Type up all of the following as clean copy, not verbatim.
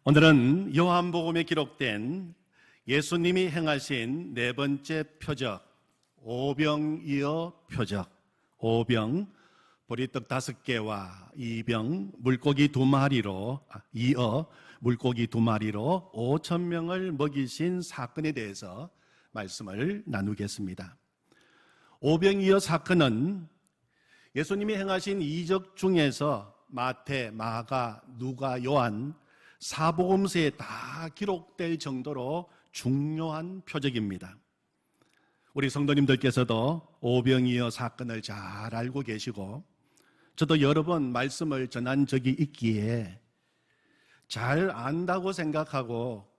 오늘은 요한복음에 기록된 예수님이 행하신 네 번째 표적, 오병이어 표적, 오병, 보리떡 5개와 이병, 물고기 2마리로, 이어, 물고기 2마리로 5,000명을 먹이신 사건에 대해서 말씀을 나누겠습니다. 오병이어 사건은 예수님이 행하신 이적 중에서 마태, 마가, 누가, 요한 사복음서에 다 기록될 정도로 중요한 표적입니다. 우리 성도님들께서도 오병이어 사건을 잘 알고 계시고 저도 여러 번 말씀을 전한 적이 있기에 잘 안다고 생각하고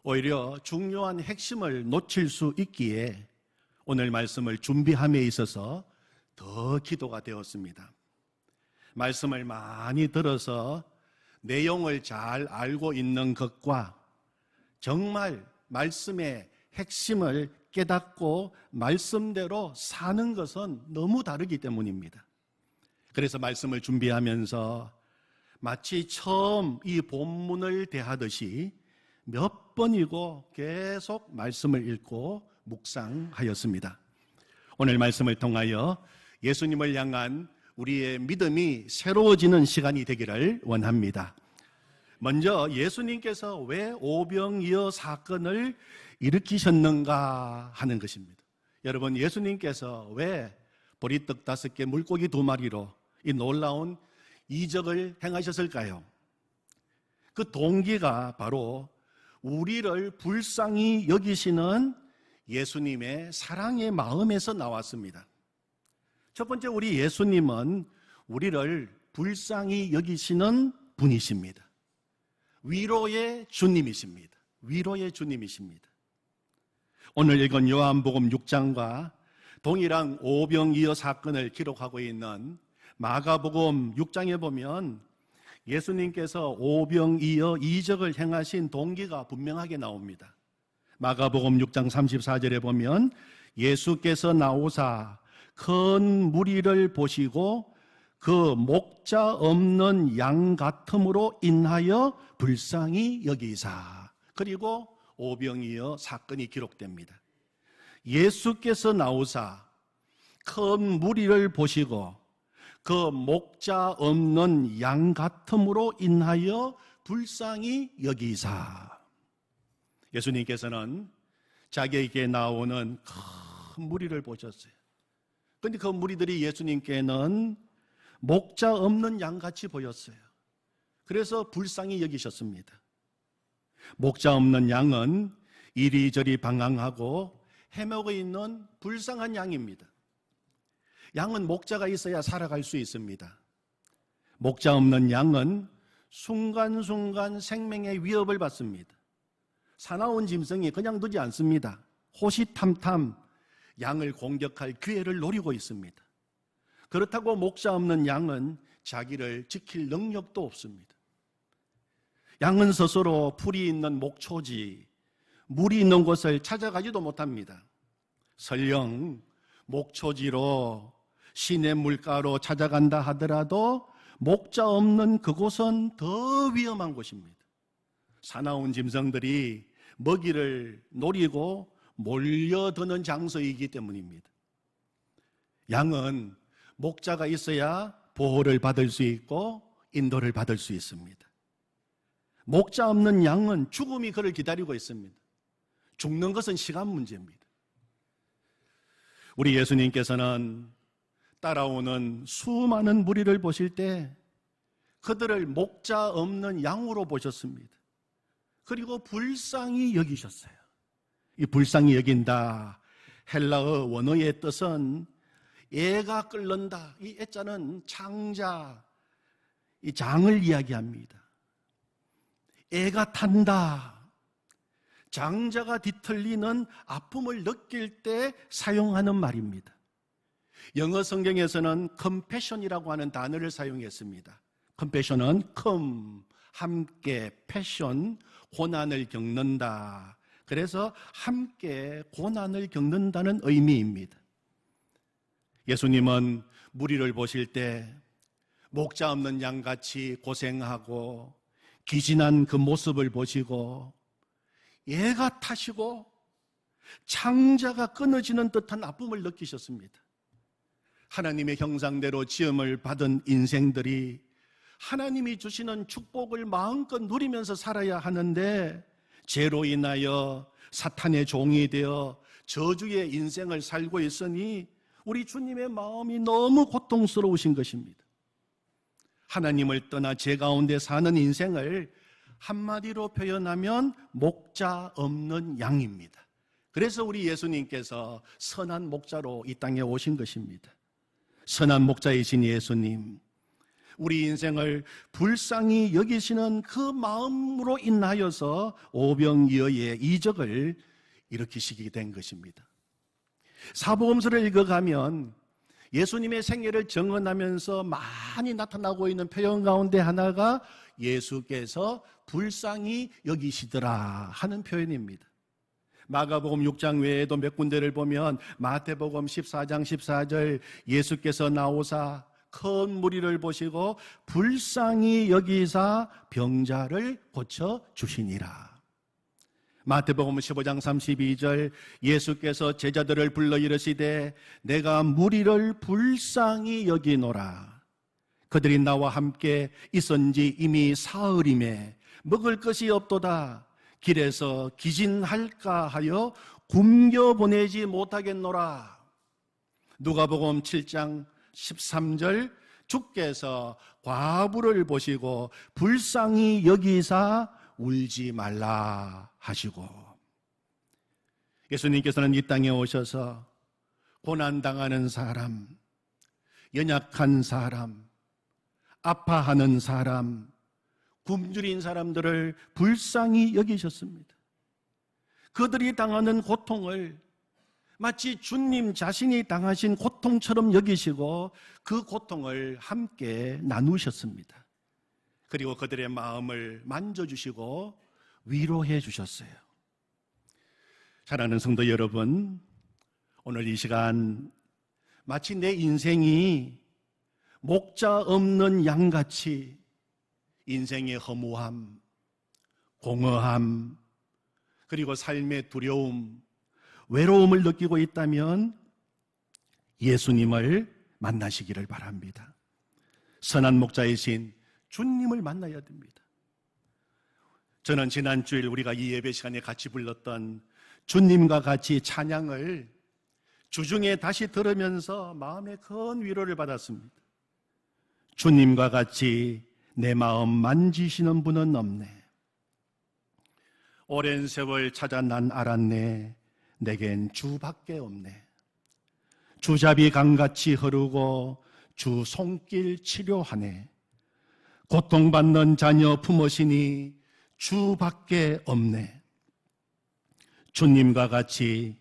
오히려 중요한 핵심을 놓칠 수 있기에 오늘 말씀을 준비함에 있어서 더 기도가 되었습니다. 말씀을 많이 들어서 내용을 잘 알고 있는 것과 정말 말씀의 핵심을 깨닫고 말씀대로 사는 것은 너무 다르기 때문입니다. 그래서 말씀을 준비하면서 마치 처음 이 본문을 대하듯이 몇 번이고 계속 말씀을 읽고 묵상하였습니다. 오늘 말씀을 통하여 예수님을 향한 우리의 믿음이 새로워지는 시간이 되기를 원합니다. 먼저 예수님께서 왜 오병이어 사건을 일으키셨는가 하는 것입니다. 여러분, 예수님께서 왜 보리떡 5개, 물고기 2마리로 이 놀라운 이적을 행하셨을까요? 그 동기가 바로 우리를 불쌍히 여기시는 예수님의 사랑의 마음에서 나왔습니다. 첫 번째, 우리 예수님은 우리를 불쌍히 여기시는 분이십니다. 위로의 주님이십니다. 위로의 주님이십니다. 오늘 읽은 요한복음 6장과 동일한 오병이어 사건을 기록하고 있는 마가복음 6장에 보면 예수님께서 오병이어 이적을 행하신 동기가 분명하게 나옵니다. 마가복음 6장 34절에 보면 예수께서 나오사 큰 무리를 보시고 그 목자 없는 양 같음으로 인하여 불쌍히 여기사, 그리고 오병이어 사건이 기록됩니다. 예수께서 나오사 큰 무리를 보시고 그 목자 없는 양 같음으로 인하여 불쌍히 여기사. 예수님께서는 자기에게 나오는 큰 무리를 보셨어요. 그런데 그 무리들이 예수님께는 목자 없는 양같이 보였어요. 그래서 불쌍히 여기셨습니다. 목자 없는 양은 이리저리 방황하고 헤매고 있는 불쌍한 양입니다. 양은 목자가 있어야 살아갈 수 있습니다. 목자 없는 양은 순간순간 생명의 위협을 받습니다. 사나운 짐승이 그냥 두지 않습니다. 호시탐탐 양을 공격할 기회를 노리고 있습니다. 그렇다고 목자 없는 양은 자기를 지킬 능력도 없습니다. 양은 스스로 풀이 있는 목초지, 물이 있는 곳을 찾아가지도 못합니다. 설령 목초지로 시냇 물가로 찾아간다 하더라도 목자 없는 그곳은 더 위험한 곳입니다. 사나운 짐승들이 먹이를 노리고 몰려드는 장소이기 때문입니다. 양은 목자가 있어야 보호를 받을 수 있고 인도를 받을 수 있습니다. 목자 없는 양은 죽음이 그를 기다리고 있습니다. 죽는 것은 시간 문제입니다. 우리 예수님께서는 따라오는 수많은 무리를 보실 때 그들을 목자 없는 양으로 보셨습니다. 그리고 불쌍히 여기셨어요. 이 불쌍히 여긴다, 헬라어 원어의 뜻은 애가 끓는다. 이 애자는 장자, 이 장을 이야기합니다. 애가 탄다, 장자가 뒤틀리는 아픔을 느낄 때 사용하는 말입니다. 영어 성경에서는 compassion이라고 하는 단어를 사용했습니다. compassion은 come, 함께, passion, 고난을 겪는다. 그래서 함께 고난을 겪는다는 의미입니다. 예수님은 무리를 보실 때 목자 없는 양같이 고생하고 기진한 그 모습을 보시고 애가 타시고 창자가 끊어지는 듯한 아픔을 느끼셨습니다. 하나님의 형상대로 지음을 받은 인생들이 하나님이 주시는 축복을 마음껏 누리면서 살아야 하는데 죄로 인하여 사탄의 종이 되어 저주의 인생을 살고 있으니 우리 주님의 마음이 너무 고통스러우신 것입니다. 하나님을 떠나 죄 가운데 사는 인생을 한마디로 표현하면 목자 없는 양입니다. 그래서 우리 예수님께서 선한 목자로 이 땅에 오신 것입니다. 선한 목자이신 예수님, 우리 인생을 불쌍히 여기시는 그 마음으로 인하여서 오병이어의 이적을 일으키시게 된 것입니다. 사복음서를 읽어가면 예수님의 생애를 증언하면서 많이 나타나고 있는 표현 가운데 하나가 예수께서 불쌍히 여기시더라 하는 표현입니다. 마가복음 6장 외에도 몇 군데를 보면 마태복음 14장 14절 예수께서 나오사 큰 무리를 보시고 불쌍히 여기사 병자를 고쳐 주시니라. 마태복음 15장 32절 예수께서 제자들을 불러 이르시되 내가 무리를 불쌍히 여기노라. 그들이 나와 함께 있은지 이미 사흘임에 먹을 것이 없도다. 길에서 기진할까 하여 굶겨 보내지 못하겠노라. 누가복음 7장 13절 주께서 과부를 보시고 불쌍히 여기사 울지 말라 하시고, 예수님께서는 이 땅에 오셔서 고난당하는 사람, 연약한 사람, 아파하는 사람, 굶주린 사람들을 불쌍히 여기셨습니다. 그들이 당하는 고통을 마치 주님 자신이 당하신 고통처럼 여기시고 그 고통을 함께 나누셨습니다. 그리고 그들의 마음을 만져주시고 위로해 주셨어요. 사랑하는 성도 여러분, 오늘 이 시간 마치 내 인생이 목자 없는 양같이 인생의 허무함, 공허함, 그리고 삶의 두려움, 외로움을 느끼고 있다면 예수님을 만나시기를 바랍니다. 선한 목자이신 주님을 만나야 됩니다. 저는 지난 주일 우리가 이 예배 시간에 같이 불렀던 주님과 같이 찬양을 주중에 다시 들으면서 마음에 큰 위로를 받았습니다. 주님과 같이 내 마음 만지시는 분은 없네. 오랜 세월 찾아 난 알았네. 내겐 주밖에 없네. 주잡이 강같이 흐르고 주 손길 치료하네. 고통받는 자녀 품으시니 주밖에 없네. 주님과 같이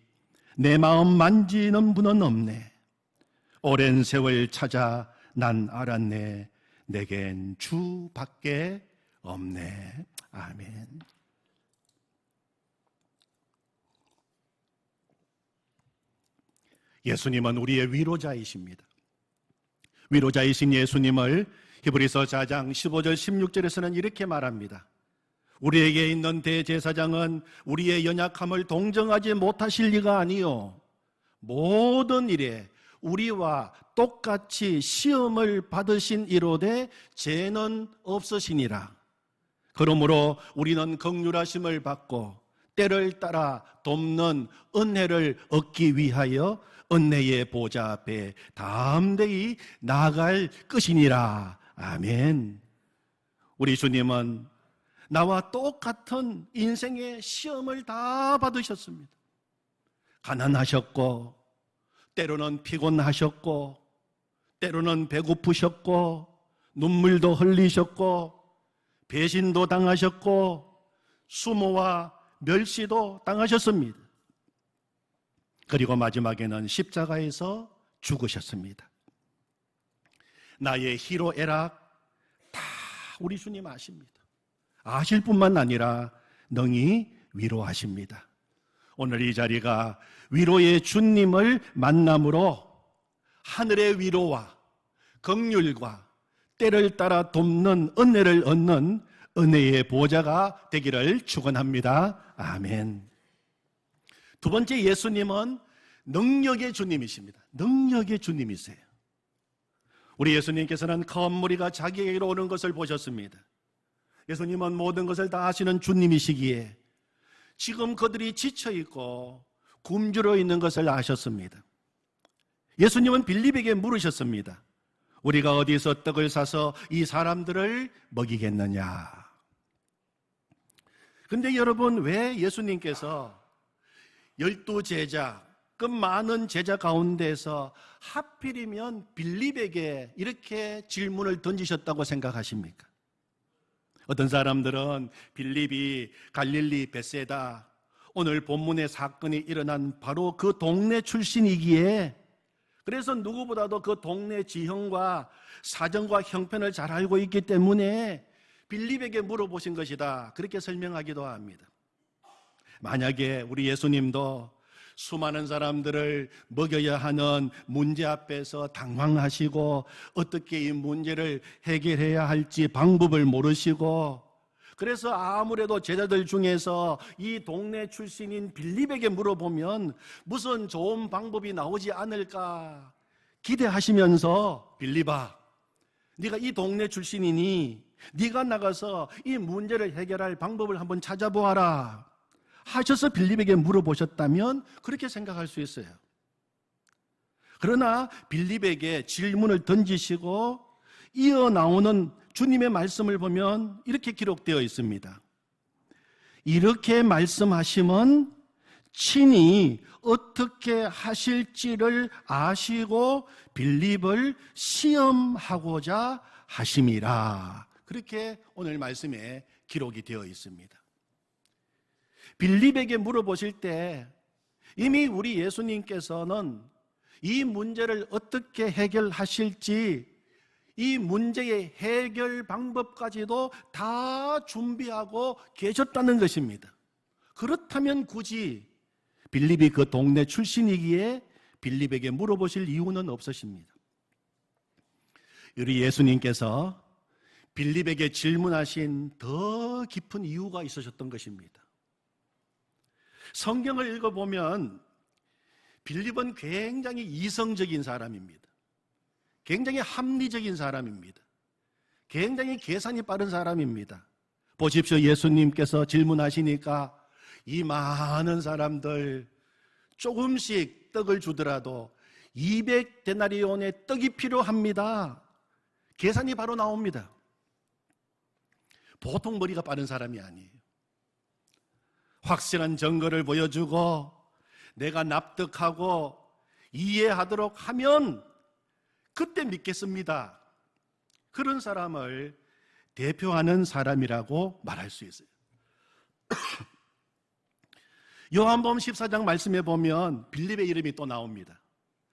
내 마음 만지는 분은 없네. 오랜 세월 찾아 난 알았네. 내겐 주밖에 없네. 아멘. 예수님은 우리의 위로자이십니다. 위로자이신 예수님을 히브리서 4장 15절 16절에서는 이렇게 말합니다. 우리에게 있는 대제사장은 우리의 연약함을 동정하지 못하실 리가 아니요 모든 일에 우리와 똑같이 시험을 받으신 이로되 죄는 없으시니라. 그러므로 우리는 긍휼하심을 받고 때를 따라 돕는 은혜를 얻기 위하여 은혜의 보좌 앞에 담대히 나아갈 것이니라. 아멘. 우리 주님은 나와 똑같은 인생의 시험을 다 받으셨습니다. 가난하셨고, 때로는 피곤하셨고, 때로는 배고프셨고, 눈물도 흘리셨고, 배신도 당하셨고, 수모와 멸시도 당하셨습니다. 그리고 마지막에는 십자가에서 죽으셨습니다. 나의 희로애락 다 우리 주님 아십니다. 아실 뿐만 아니라 능히 위로하십니다. 오늘 이 자리가 위로의 주님을 만남으로 하늘의 위로와 긍휼과 때를 따라 돕는 은혜를 얻는 은혜의 보좌가 되기를 축원합니다. 아멘. 두 번째, 예수님은 능력의 주님이십니다. 능력의 주님이세요. 우리 예수님께서는 큰 무리가 자기에게로 오는 것을 보셨습니다. 예수님은 모든 것을 다 아시는 주님이시기에 지금 그들이 지쳐있고 굶주려 있는 것을 아셨습니다. 예수님은 빌립에게 물으셨습니다. 우리가 어디서 떡을 사서 이 사람들을 먹이겠느냐? 근데 여러분, 왜 예수님께서 12제자, 그 많은 제자 가운데서 하필이면 빌립에게 이렇게 질문을 던지셨다고 생각하십니까? 어떤 사람들은 빌립이 갈릴리 벳세다, 오늘 본문의 사건이 일어난 바로 그 동네 출신이기에 그래서 누구보다도 그 동네 지형과 사정과 형편을 잘 알고 있기 때문에 빌립에게 물어보신 것이다, 그렇게 설명하기도 합니다. 만약에 우리 예수님도 수많은 사람들을 먹여야 하는 문제 앞에서 당황하시고 어떻게 이 문제를 해결해야 할지 방법을 모르시고 그래서 아무래도 제자들 중에서 이 동네 출신인 빌립에게 물어보면 무슨 좋은 방법이 나오지 않을까 기대하시면서, 빌립아, 네가 이 동네 출신이니 네가 나가서 이 문제를 해결할 방법을 한번 찾아보아라 하셔서 빌립에게 물어보셨다면 그렇게 생각할 수 있어요. 그러나 빌립에게 질문을 던지시고 이어 나오는 주님의 말씀을 보면 이렇게 기록되어 있습니다. 이렇게 말씀하심은 친히 어떻게 하실지를 아시고 빌립을 시험하고자 하심이라. 그렇게 오늘 말씀에 기록이 되어 있습니다. 빌립에게 물어보실 때 이미 우리 예수님께서는 이 문제를 어떻게 해결하실지, 이 문제의 해결 방법까지도 다 준비하고 계셨다는 것입니다. 그렇다면 굳이 빌립이 그 동네 출신이기에 빌립에게 물어보실 이유는 없으십니다. 우리 예수님께서 빌립에게 질문하신 더 깊은 이유가 있으셨던 것입니다. 성경을 읽어보면 빌립은 굉장히 이성적인 사람입니다. 굉장히 합리적인 사람입니다. 굉장히 계산이 빠른 사람입니다. 보십시오. 예수님께서 질문하시니까 이 많은 사람들 조금씩 떡을 주더라도 200데나리온의 떡이 필요합니다. 계산이 바로 나옵니다. 보통 머리가 빠른 사람이 아니에요. 확실한 증거를 보여주고 내가 납득하고 이해하도록 하면 그때 믿겠습니다. 그런 사람을 대표하는 사람이라고 말할 수 있어요. 요한복음 14장 말씀에 보면 빌립의 이름이 또 나옵니다.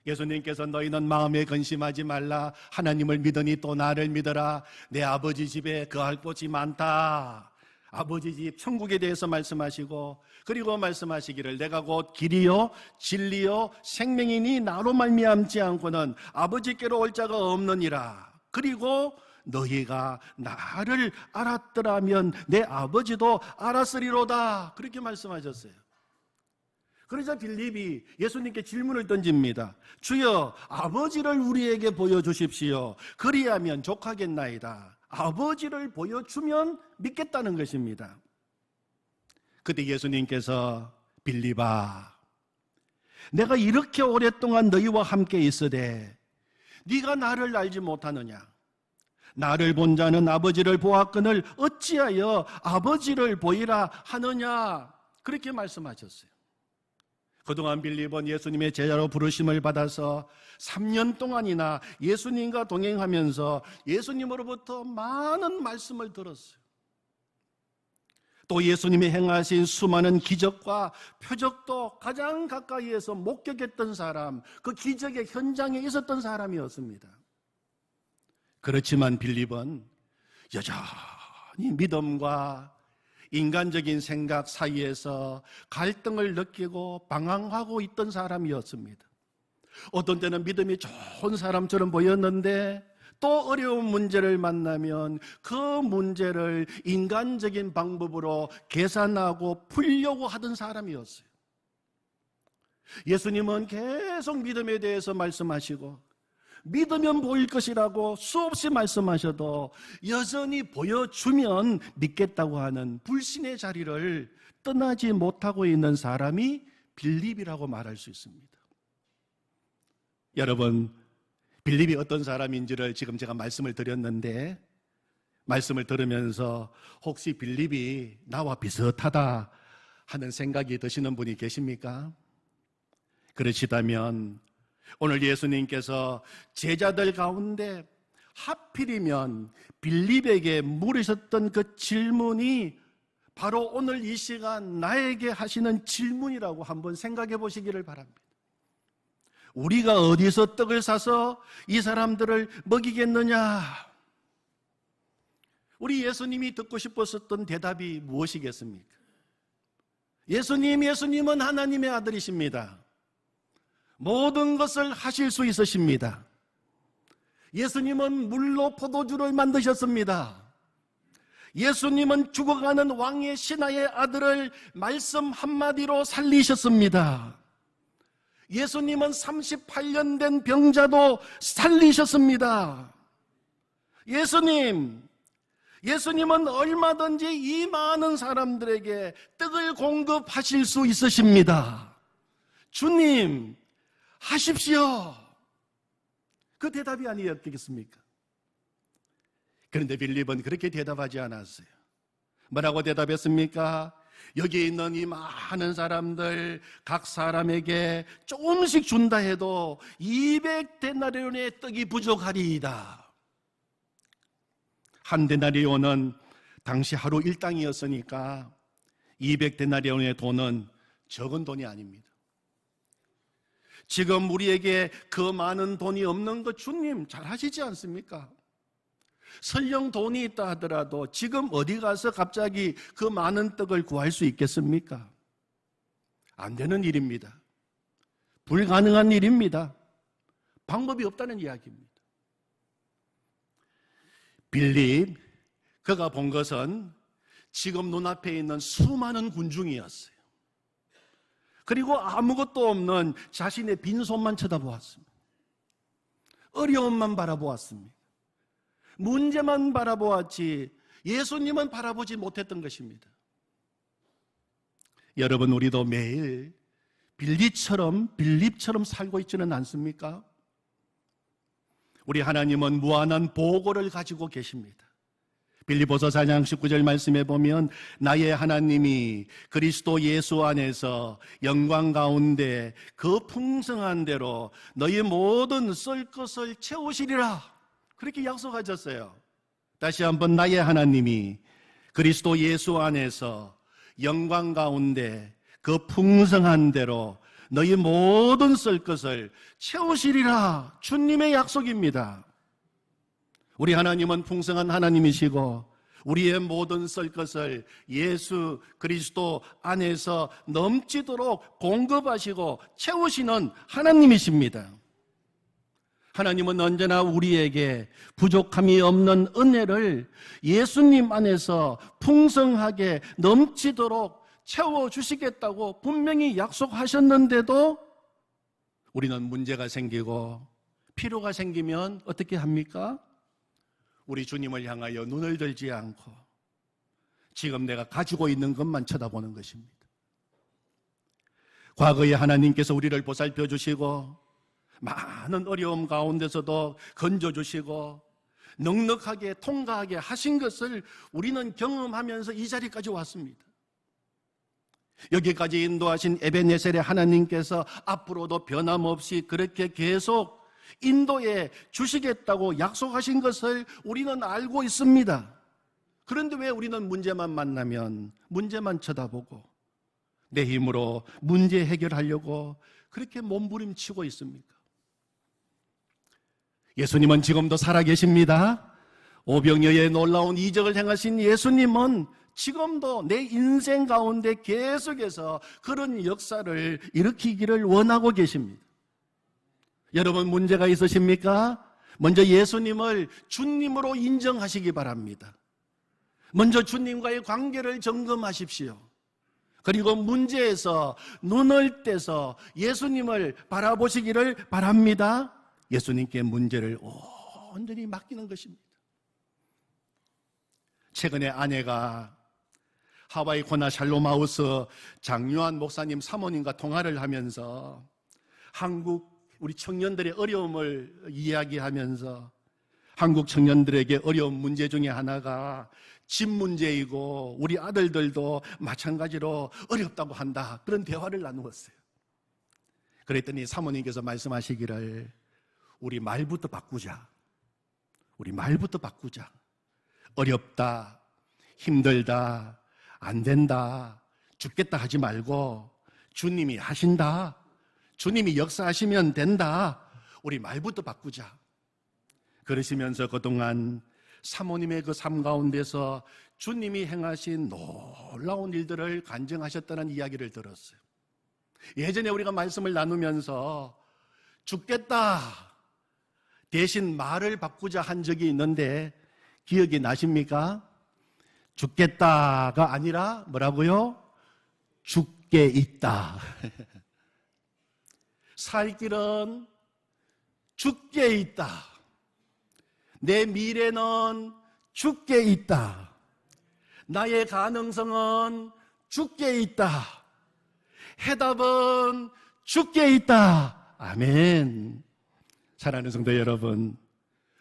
예수님께서 너희는 마음에 근심하지 말라, 하나님을 믿으니 또 나를 믿어라. 내 아버지 집에 거할 곳이 많다. 아버지 집 천국에 대해서 말씀하시고, 그리고 말씀하시기를 내가 곧 길이요 진리요 생명이니 나로 말미암지 않고는 아버지께로 올 자가 없느니라. 그리고 너희가 나를 알았더라면 내 아버지도 알았으리로다. 그렇게 말씀하셨어요. 그러자 빌립이 예수님께 질문을 던집니다. 주여, 아버지를 우리에게 보여주십시오. 그리하면 족하겠나이다. 아버지를 보여주면 믿겠다는 것입니다. 그때 예수님께서 빌립아, 내가 이렇게 오랫동안 너희와 함께 있으되 네가 나를 알지 못하느냐? 나를 본 자는 아버지를 보았거늘 어찌하여 아버지를 보이라 하느냐? 그렇게 말씀하셨어요. 그동안 빌립은 예수님의 제자로 부르심을 받아서 3년 동안이나 예수님과 동행하면서 예수님으로부터 많은 말씀을 들었어요. 또 예수님이 행하신 수많은 기적과 표적도 가장 가까이에서 목격했던 사람, 그 기적의 현장에 있었던 사람이었습니다. 그렇지만 빌립은 여전히 믿음과 인간적인 생각 사이에서 갈등을 느끼고 방황하고 있던 사람이었습니다. 어떤 때는 믿음이 좋은 사람처럼 보였는데 또 어려운 문제를 만나면 그 문제를 인간적인 방법으로 계산하고 풀려고 하던 사람이었어요. 예수님은 계속 믿음에 대해서 말씀하시고 믿으면 보일 것이라고 수없이 말씀하셔도 여전히 보여주면 믿겠다고 하는 불신의 자리를 떠나지 못하고 있는 사람이 빌립이라고 말할 수 있습니다. 여러분, 빌립이 어떤 사람인지를 지금 제가 말씀을 드렸는데, 말씀을 들으면서 혹시 빌립이 나와 비슷하다 하는 생각이 드시는 분이 계십니까? 그러시다면 오늘 예수님께서 제자들 가운데 하필이면 빌립에게 물으셨던 그 질문이 바로 오늘 이 시간 나에게 하시는 질문이라고 한번 생각해 보시기를 바랍니다. 우리가 어디서 떡을 사서 이 사람들을 먹이겠느냐? 우리 예수님이 듣고 싶었던 대답이 무엇이겠습니까? 예수님은 하나님의 아들이십니다. 모든 것을 하실 수 있으십니다. 예수님은 물로 포도주를 만드셨습니다. 예수님은 죽어가는 왕의 신하의 아들을 말씀 한마디로 살리셨습니다. 예수님은 38년 된 병자도 살리셨습니다. 예수님은 얼마든지 이 많은 사람들에게 떡을 공급하실 수 있으십니다. 주님, 하십시오. 그 대답이 아니었겠습니까? 그런데 빌립은 그렇게 대답하지 않았어요. 뭐라고 대답했습니까? 여기 있는 이 많은 사람들 각 사람에게 조금씩 준다 해도 200데나리온의 떡이 부족하리이다. 한 데나리온은 당시 하루 일당이었으니까 200데나리온의 돈은 적은 돈이 아닙니다. 지금 우리에게 그 많은 돈이 없는 거 주님 잘 하시지 않습니까? 설령 돈이 있다 하더라도 지금 어디 가서 갑자기 그 많은 떡을 구할 수 있겠습니까? 안 되는 일입니다. 불가능한 일입니다. 방법이 없다는 이야기입니다. 빌립, 그가 본 것은 지금 눈앞에 있는 수많은 군중이었어요. 그리고 아무것도 없는 자신의 빈손만 쳐다보았습니다. 어려움만 바라보았습니다. 문제만 바라보았지 예수님은 바라보지 못했던 것입니다. 여러분, 우리도 매일 빌립처럼 살고 있지는 않습니까? 우리 하나님은 무한한 보고를 가지고 계십니다. 빌립보서 4장 19절 말씀에 보면 나의 하나님이 그리스도 예수 안에서 영광 가운데 그 풍성한 대로 너희 모든 쓸 것을 채우시리라, 그렇게 약속하셨어요. 다시 한번 나의 하나님이 그리스도 예수 안에서 영광 가운데 그 풍성한 대로 너희 모든 쓸 것을 채우시리라, 주님의 약속입니다. 우리 하나님은 풍성한 하나님이시고 우리의 모든 쓸 것을 예수 그리스도 안에서 넘치도록 공급하시고 채우시는 하나님이십니다. 하나님은 언제나 우리에게 부족함이 없는 은혜를 예수님 안에서 풍성하게 넘치도록 채워주시겠다고 분명히 약속하셨는데도 우리는 문제가 생기고 필요가 생기면 어떻게 합니까? 우리 주님을 향하여 눈을 들지 않고 지금 내가 가지고 있는 것만 쳐다보는 것입니다. 과거에 하나님께서 우리를 보살펴 주시고 많은 어려움 가운데서도 건져주시고 넉넉하게 통과하게 하신 것을 우리는 경험하면서 이 자리까지 왔습니다. 여기까지 인도하신 에베네셀의 하나님께서 앞으로도 변함없이 그렇게 계속 인도해 주시겠다고 약속하신 것을 우리는 알고 있습니다. 그런데 왜 우리는 문제만 만나면 문제만 쳐다보고 내 힘으로 문제 해결하려고 그렇게 몸부림치고 있습니까? 예수님은 지금도 살아계십니다. 오병이어의 놀라운 이적을 행하신 예수님은 지금도 내 인생 가운데 계속해서 그런 역사를 일으키기를 원하고 계십니다. 여러분, 문제가 있으십니까? 먼저 예수님을 주님으로 인정하시기 바랍니다. 먼저 주님과의 관계를 점검하십시오. 그리고 문제에서 눈을 떼서 예수님을 바라보시기를 바랍니다. 예수님께 문제를 온전히 맡기는 것입니다. 최근에 아내가 하와이 코나 샬롬하우스 장요한 목사님 사모님과 통화를 하면서 한국 우리 청년들의 어려움을 이야기하면서 한국 청년들에게 어려운 문제 중에 하나가 집 문제이고 우리 아들들도 마찬가지로 어렵다고 한다. 그런 대화를 나누었어요. 그랬더니 사모님께서 말씀하시기를 우리 말부터 바꾸자. 우리 말부터 바꾸자. 어렵다, 힘들다, 안 된다, 죽겠다 하지 말고 주님이 하신다. 주님이 역사하시면 된다. 우리 말부터 바꾸자. 그러시면서 그동안 사모님의 그 삶 가운데서 주님이 행하신 놀라운 일들을 간증하셨다는 이야기를 들었어요. 예전에 우리가 말씀을 나누면서 죽겠다 대신 말을 바꾸자 한 적이 있는데 기억이 나십니까? 죽겠다가 아니라 뭐라고요? 죽게 있다. 살 길은 죽게 있다. 내 미래는 죽게 있다. 나의 가능성은 죽게 있다. 해답은 죽게 있다. 아멘. 사랑하는 성도 여러분,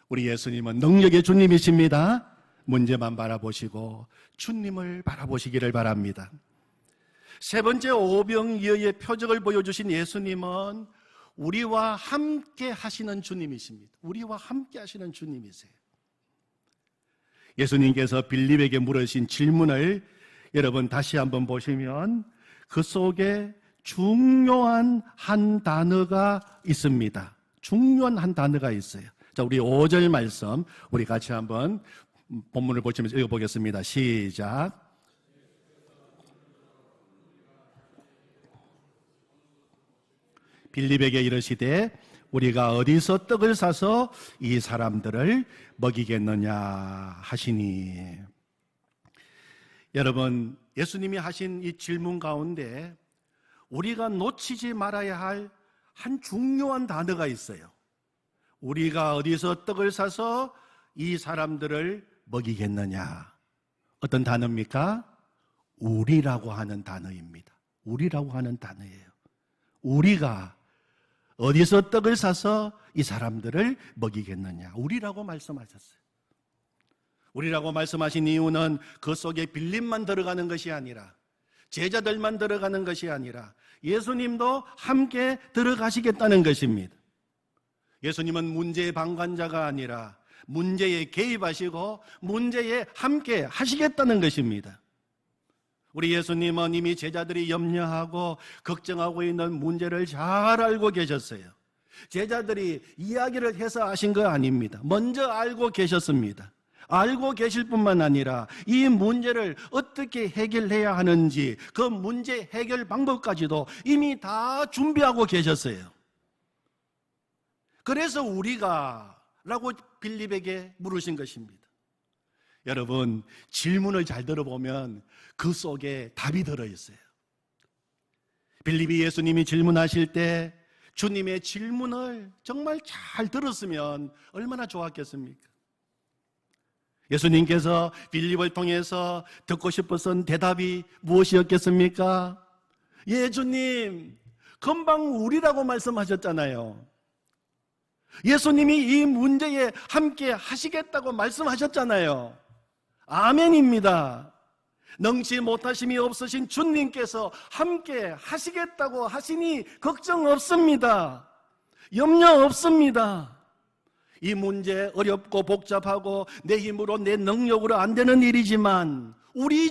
우리 예수님은 능력의 주님이십니다. 문제만 바라보시고 주님을 바라보시기를 바랍니다. 세 번째 오병이어의 표적을 보여주신 예수님은 우리와 함께 하시는 주님이십니다. 우리와 함께 하시는 주님이세요. 예수님께서 빌립에게 물으신 질문을 여러분 다시 한번 보시면 그 속에 중요한 한 단어가 있습니다. 중요한 한 단어가 있어요. 자, 우리 5절 말씀 우리 같이 한번 본문을 보시면서 읽어보겠습니다. 시작. 빌립에게 이르시되 우리가 어디서 떡을 사서 이 사람들을 먹이겠느냐 하시니. 여러분, 예수님이 하신 이 질문 가운데 우리가 놓치지 말아야 할 한 중요한 단어가 있어요. 우리가 어디서 떡을 사서 이 사람들을 먹이겠느냐. 어떤 단어입니까? 우리라고 하는 단어입니다. 우리라고 하는 단어예요. 우리가 어디서 떡을 사서 이 사람들을 먹이겠느냐. 우리라고 말씀하셨어요. 우리라고 말씀하신 이유는 그 속에 빌립만 들어가는 것이 아니라 제자들만 들어가는 것이 아니라 예수님도 함께 들어가시겠다는 것입니다. 예수님은 문제의 방관자가 아니라 문제에 개입하시고 문제에 함께 하시겠다는 것입니다. 우리 예수님은 이미 제자들이 염려하고 걱정하고 있는 문제를 잘 알고 계셨어요. 제자들이 이야기를 해서 아신 거 아닙니다. 먼저 알고 계셨습니다. 알고 계실 뿐만 아니라 이 문제를 어떻게 해결해야 하는지 그 문제 해결 방법까지도 이미 다 준비하고 계셨어요. 그래서 우리가 라고 빌립에게 물으신 것입니다. 여러분, 질문을 잘 들어보면 그 속에 답이 들어있어요. 빌립이 예수님이 질문하실 때 주님의 질문을 정말 잘 들었으면 얼마나 좋았겠습니까? 예수님께서 빌립을 통해서 듣고 싶었던 대답이 무엇이었겠습니까? 예, 주님, 금방 우리라고 말씀하셨잖아요. 예수님이 이 문제에 함께 하시겠다고 말씀하셨잖아요. 아멘입니다. 능치 못하심이 없으신 주님께서 함께 하시겠다고 하시니 걱정 없습니다. 염려 없습니다. 이 문제 어렵고 복잡하고 내 힘으로 내 능력으로 안 되는 일이지만 우리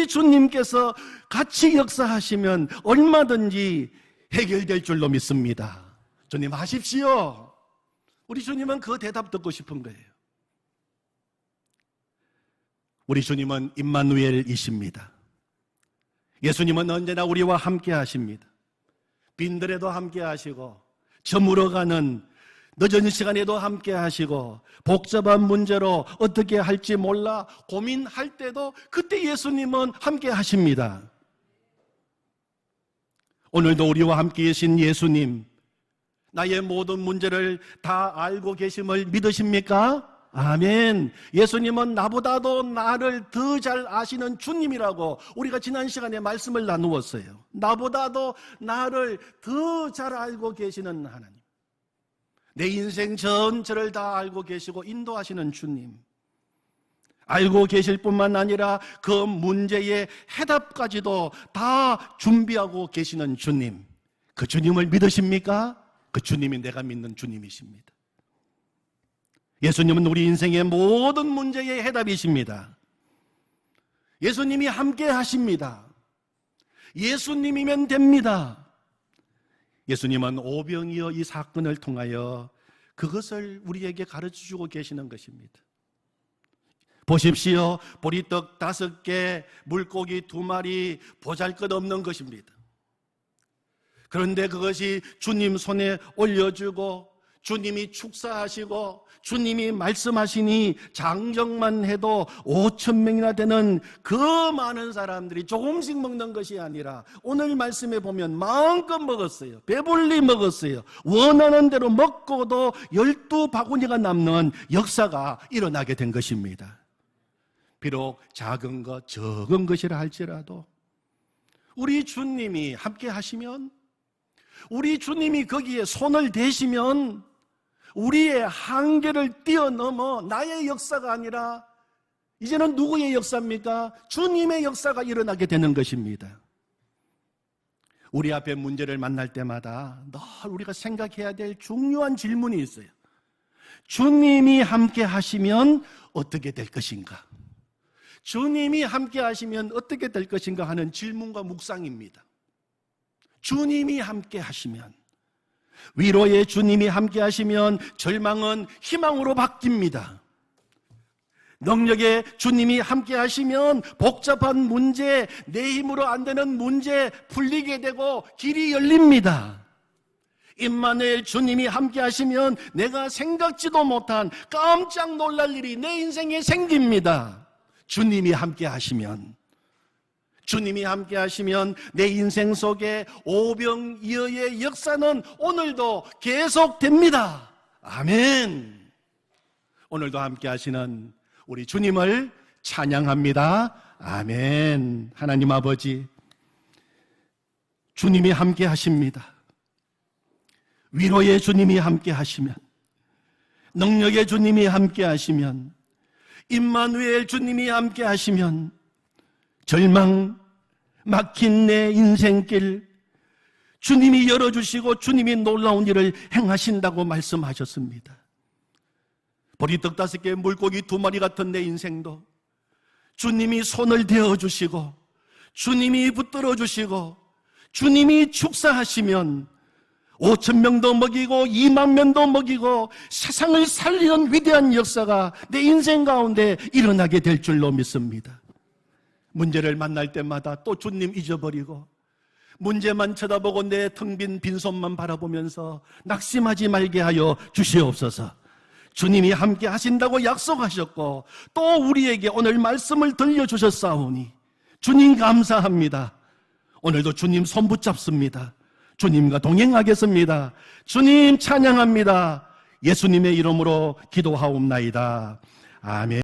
주님께서 같이 역사하시면 얼마든지 해결될 줄로 믿습니다. 주님 하십시오. 우리 주님은 그 대답 듣고 싶은 거예요. 우리 주님은 임마누엘이십니다. 예수님은 언제나 우리와 함께 하십니다. 빈들에도 함께 하시고 저물어가는 늦은 시간에도 함께 하시고 복잡한 문제로 어떻게 할지 몰라 고민할 때도 그때 예수님은 함께 하십니다. 오늘도 우리와 함께 계신 예수님, 나의 모든 문제를 다 알고 계심을 믿으십니까? 아멘. 예수님은 나보다도 나를 더 잘 아시는 주님이라고 우리가 지난 시간에 말씀을 나누었어요. 나보다도 나를 더 잘 알고 계시는 하나님, 내 인생 전체를 다 알고 계시고 인도하시는 주님, 알고 계실 뿐만 아니라 그 문제의 해답까지도 다 준비하고 계시는 주님, 그 주님을 믿으십니까? 그 주님이 내가 믿는 주님이십니다. 예수님은 우리 인생의 모든 문제의 해답이십니다. 예수님이 함께 하십니다. 예수님이면 됩니다. 예수님은 오병이어 이 사건을 통하여 그것을 우리에게 가르쳐주고 계시는 것입니다. 보십시오. 보리떡 5개, 물고기 2마리, 보잘것없는 것입니다. 그런데 그것이 주님 손에 올려주고 주님이 축사하시고 주님이 말씀하시니 장정만 해도 5,000명이나 되는 그 많은 사람들이 조금씩 먹는 것이 아니라 오늘 말씀에 보면 마음껏 먹었어요. 배불리 먹었어요. 원하는 대로 먹고도 12바구니가 남는 역사가 일어나게 된 것입니다. 비록 작은 것, 적은 것이라 할지라도 우리 주님이 함께 하시면, 우리 주님이 거기에 손을 대시면 우리의 한계를 뛰어넘어 나의 역사가 아니라 이제는 누구의 역사입니까? 주님의 역사가 일어나게 되는 것입니다. 우리 앞에 문제를 만날 때마다 늘 우리가 생각해야 될 중요한 질문이 있어요. 주님이 함께 하시면 어떻게 될 것인가? 주님이 함께 하시면 어떻게 될 것인가 하는 질문과 묵상입니다. 주님이 함께 하시면, 위로의 주님이 함께 하시면 절망은 희망으로 바뀝니다. 능력의 주님이 함께 하시면 복잡한 문제, 내 힘으로 안 되는 문제 풀리게 되고 길이 열립니다. 임마누엘 주님이 함께 하시면 내가 생각지도 못한 깜짝 놀랄 일이 내 인생에 생깁니다. 주님이 함께 하시면, 주님이 함께 하시면 내 인생 속에 오병이어의 역사는 오늘도 계속됩니다. 아멘. 오늘도 함께 하시는 우리 주님을 찬양합니다. 아멘. 하나님 아버지, 주님이 함께 하십니다. 위로의 주님이 함께 하시면, 능력의 주님이 함께 하시면, 임마누엘 주님이 함께 하시면 절망, 막힌 내 인생길 주님이 열어주시고 주님이 놀라운 일을 행하신다고 말씀하셨습니다. 보리떡 5개, 물고기 2마리 같은 내 인생도 주님이 손을 대어주시고 주님이 붙들어주시고 주님이 축사하시면 5,000명도 먹이고 20,000명도 먹이고 세상을 살리는 위대한 역사가 내 인생 가운데 일어나게 될 줄로 믿습니다. 문제를 만날 때마다 또 주님 잊어버리고 문제만 쳐다보고 내 텅 빈 빈손만 바라보면서 낙심하지 말게 하여 주시옵소서. 주님이 함께 하신다고 약속하셨고 또 우리에게 오늘 말씀을 들려주셨사오니 주님 감사합니다. 오늘도 주님 손 붙잡습니다. 주님과 동행하겠습니다. 주님 찬양합니다. 예수님의 이름으로 기도하옵나이다. 아멘.